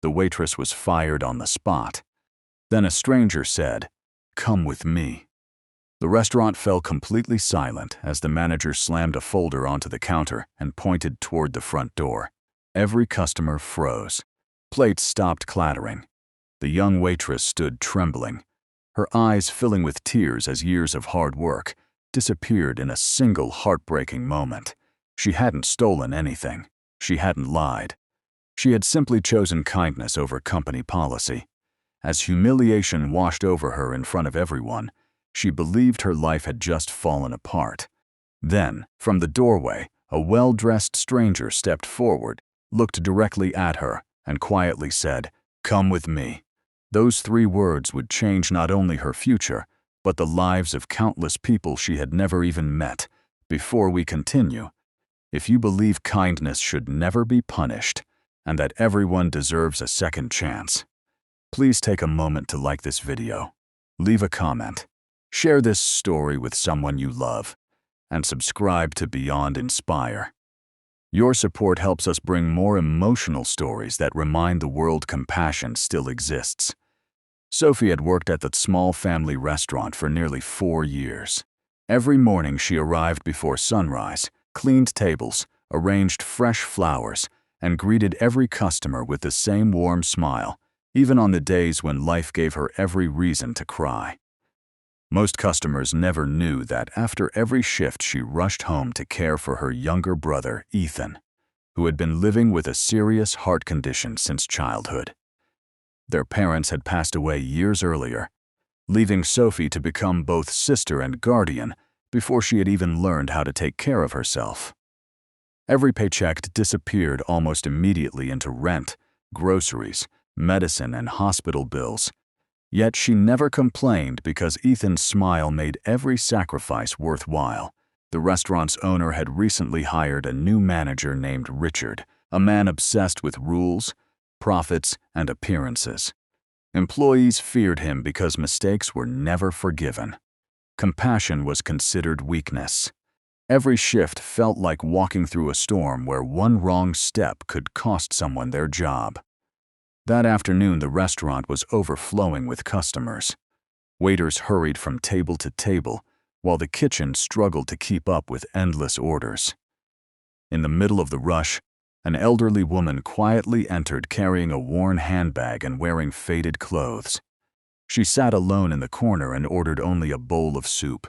The waitress was fired on the spot. Then a stranger said, "Come with me." The restaurant fell completely silent as the manager slammed a folder onto the counter and pointed toward the front door. Every customer froze. Plates stopped clattering. The young waitress stood trembling, her eyes filling with tears as years of hard work disappeared in a single heartbreaking moment. She hadn't stolen anything. She hadn't lied. She had simply chosen kindness over company policy. As humiliation washed over her in front of everyone, she believed her life had just fallen apart. Then, from the doorway, a well-dressed stranger stepped forward, looked directly at her, and quietly said, "Come with me." Those 3 words would change not only her future, but the lives of countless people she had never even met. Before we continue, if you believe kindness should never be punished and that everyone deserves a second chance, please take a moment to like this video, leave a comment, share this story with someone you love, and subscribe to Beyond Inspire. Your support helps us bring more emotional stories that remind the world compassion still exists. Sophie had worked at the small family restaurant for nearly 4 years. Every morning she arrived before sunrise, cleaned tables, arranged fresh flowers, and greeted every customer with the same warm smile, even on the days when life gave her every reason to cry. Most customers never knew that after every shift she rushed home to care for her younger brother, Ethan, who had been living with a serious heart condition since childhood. Their parents had passed away years earlier, leaving Sophie to become both sister and guardian before she had even learned how to take care of herself. Every paycheck disappeared almost immediately into rent, groceries, medicine, and hospital bills. Yet she never complained because Ethan's smile made every sacrifice worthwhile. The restaurant's owner had recently hired a new manager named Richard, a man obsessed with rules, profits, and appearances. Employees feared him because mistakes were never forgiven. Compassion was considered weakness. Every shift felt like walking through a storm where one wrong step could cost someone their job. That afternoon, the restaurant was overflowing with customers. Waiters hurried from table to table, while the kitchen struggled to keep up with endless orders. In the middle of the rush, an elderly woman quietly entered carrying a worn handbag and wearing faded clothes. She sat alone in the corner and ordered only a bowl of soup.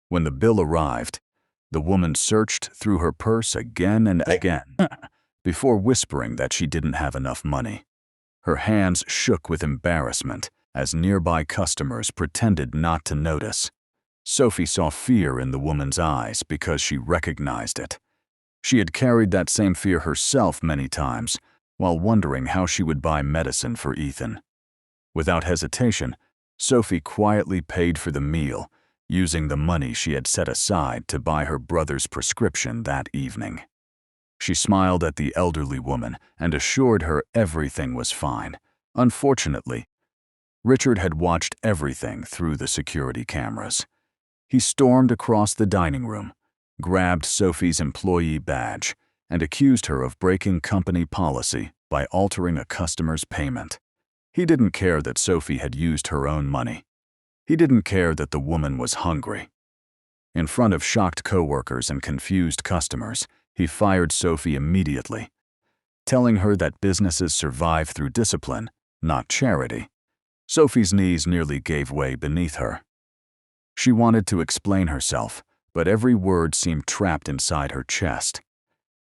When the bill arrived, the woman searched through her purse again and again before whispering that she didn't have enough money. Her hands shook with embarrassment as nearby customers pretended not to notice. Sophie saw fear in the woman's eyes because she recognized it. She had carried that same fear herself many times while wondering how she would buy medicine for Ethan. Without hesitation, Sophie quietly paid for the meal, using the money she had set aside to buy her brother's prescription that evening. She smiled at the elderly woman and assured her everything was fine. Unfortunately, Richard had watched everything through the security cameras. He stormed across the dining room, grabbed Sophie's employee badge, and accused her of breaking company policy by altering a customer's payment. He didn't care that Sophie had used her own money. He didn't care that the woman was hungry. In front of shocked coworkers and confused customers, he fired Sophie immediately, telling her that businesses survive through discipline, not charity. Sophie's knees nearly gave way beneath her. She wanted to explain herself, but every word seemed trapped inside her chest.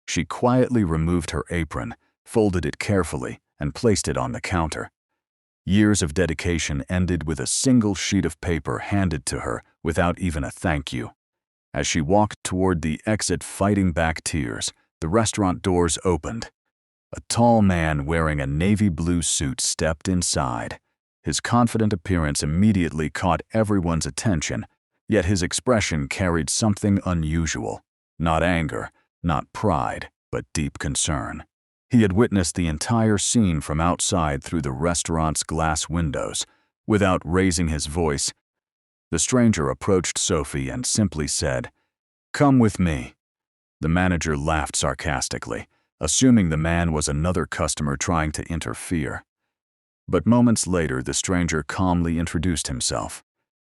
She quietly removed her apron, folded it carefully, and placed it on the counter. Years of dedication ended with a single sheet of paper handed to her without even a thank you. As she walked toward the exit fighting back tears, the restaurant doors opened. A tall man wearing a navy blue suit stepped inside. His confident appearance immediately caught everyone's attention, yet his expression carried something unusual. Not anger, not pride, but deep concern. He had witnessed the entire scene from outside through the restaurant's glass windows. Without raising his voice, the stranger approached Sophie and simply said, "Come with me." The manager laughed sarcastically, assuming the man was another customer trying to interfere. But moments later, the stranger calmly introduced himself.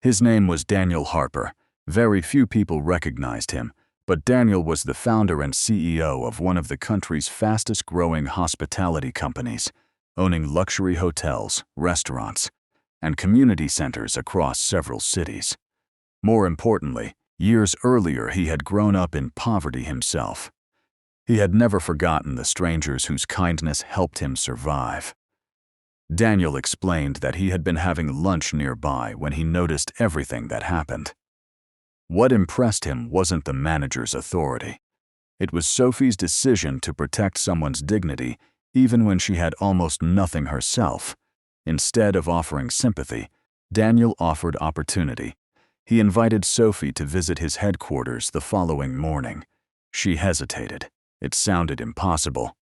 His name was Daniel Harper. Very few people recognized him, but Daniel was the founder and CEO of one of the country's fastest-growing hospitality companies, owning luxury hotels, restaurants, and community centers across several cities. More importantly, years earlier he had grown up in poverty himself. He had never forgotten the strangers whose kindness helped him survive. Daniel explained that he had been having lunch nearby when he noticed everything that happened. What impressed him wasn't the manager's authority. It was Sophie's decision to protect someone's dignity even when she had almost nothing herself. Instead of offering sympathy, Daniel offered opportunity. He invited Sophie to visit his headquarters the following morning. She hesitated. It sounded impossible.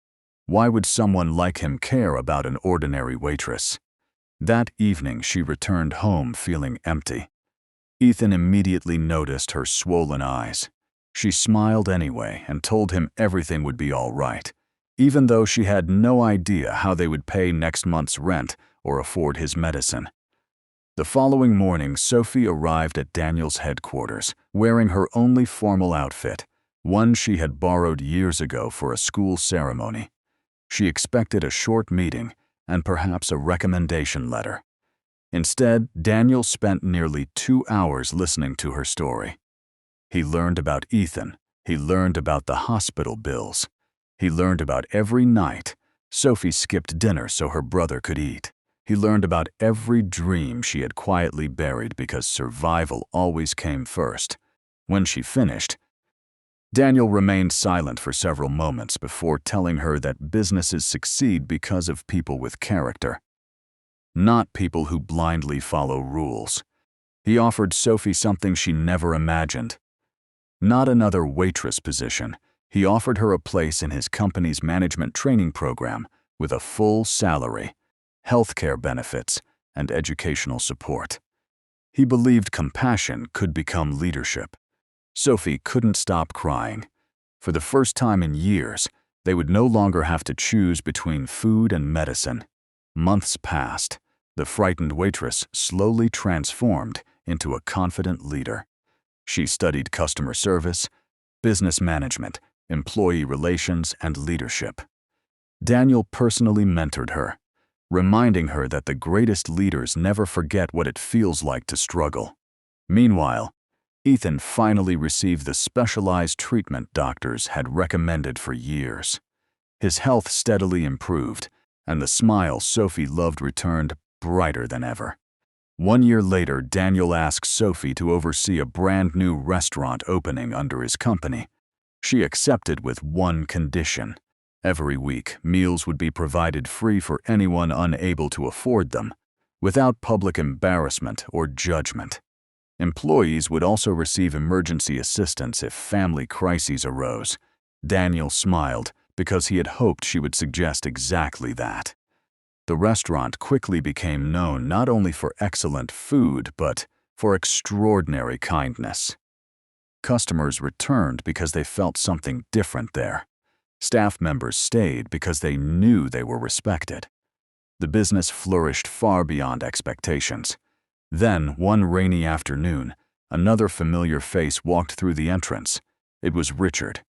Why would someone like him care about an ordinary waitress? That evening she returned home feeling empty. Ethan immediately noticed her swollen eyes. She smiled anyway and told him everything would be all right, even though she had no idea how they would pay next month's rent or afford his medicine. The following morning, Sophie arrived at Daniel's headquarters, wearing her only formal outfit, one she had borrowed years ago for a school ceremony. She expected a short meeting and perhaps a recommendation letter. Instead, Daniel spent nearly 2 hours listening to her story. He learned about Ethan. He learned about the hospital bills. He learned about every night Sophie skipped dinner so her brother could eat. He learned about every dream she had quietly buried because survival always came first. When she finished, Daniel remained silent for several moments before telling her that businesses succeed because of people with character, not people who blindly follow rules. He offered Sophie something she never imagined. Not another waitress position. He offered her a place in his company's management training program with a full salary, healthcare benefits, and educational support. He believed compassion could become leadership. Sophie couldn't stop crying. For the first time in years, they would no longer have to choose between food and medicine. Months passed. The frightened waitress slowly transformed into a confident leader. She studied customer service, business management, employee relations, and leadership. Daniel personally mentored her, reminding her that the greatest leaders never forget what it feels like to struggle. Meanwhile, Ethan finally received the specialized treatment doctors had recommended for years. His health steadily improved, and the smile Sophie loved returned brighter than ever. 1 year later, Daniel asked Sophie to oversee a brand new restaurant opening under his company. She accepted with one condition. Every week, meals would be provided free for anyone unable to afford them, without public embarrassment or judgment. Employees would also receive emergency assistance if family crises arose. Daniel smiled because he had hoped she would suggest exactly that. The restaurant quickly became known not only for excellent food, but for extraordinary kindness. Customers returned because they felt something different there. Staff members stayed because they knew they were respected. The business flourished far beyond expectations. Then, one rainy afternoon, another familiar face walked through the entrance. It was Richard.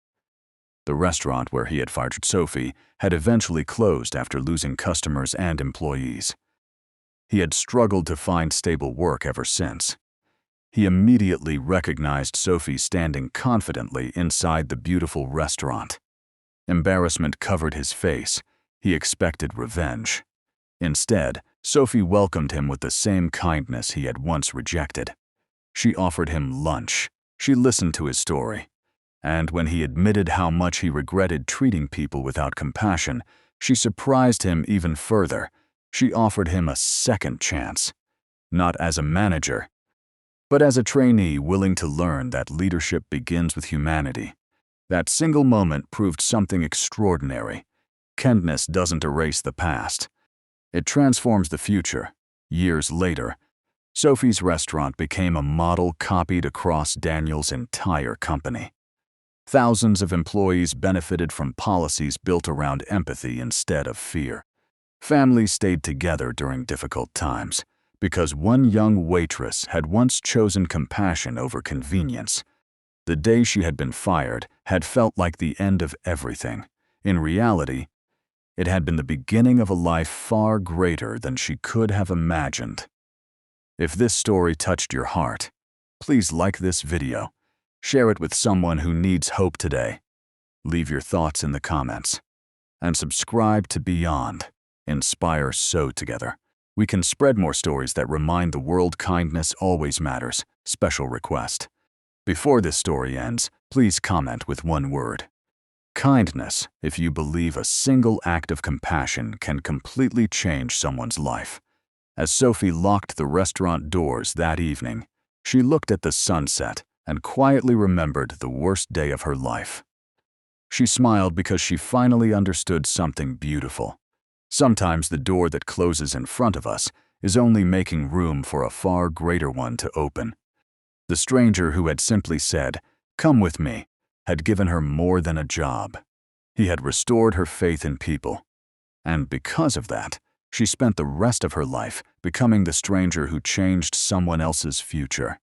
The restaurant where he had fired Sophie had eventually closed after losing customers and employees. He had struggled to find stable work ever since. He immediately recognized Sophie standing confidently inside the beautiful restaurant. Embarrassment covered his face. He expected revenge. Instead, Sophie welcomed him with the same kindness he had once rejected. She offered him lunch. She listened to his story. And when he admitted how much he regretted treating people without compassion, she surprised him even further. She offered him a second chance, not as a manager, but as a trainee willing to learn that leadership begins with humanity. That single moment proved something extraordinary. Kindness doesn't erase the past. It transforms the future. Years later, Sophie's restaurant became a model copied across Daniel's entire company. Thousands of employees benefited from policies built around empathy instead of fear. Families stayed together during difficult times because one young waitress had once chosen compassion over convenience. The day she had been fired had felt like the end of everything. In reality, it had been the beginning of a life far greater than she could have imagined. If this story touched your heart, please like this video, share it with someone who needs hope today, leave your thoughts in the comments, and subscribe to Beyond. Inspire so together we can spread more stories that remind the world kindness always matters. Special request. Before this story ends, please comment with one word. Kindness, if you believe a single act of compassion can completely change someone's life. As Sophie locked the restaurant doors that evening, she looked at the sunset and quietly remembered the worst day of her life. She smiled because she finally understood something beautiful. Sometimes the door that closes in front of us is only making room for a far greater one to open. The stranger who had simply said, "Come with me," had given her more than a job. He had restored her faith in people. And because of that, she spent the rest of her life becoming the stranger who changed someone else's future.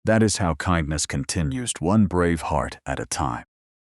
That is how kindness continues, one brave heart at a time.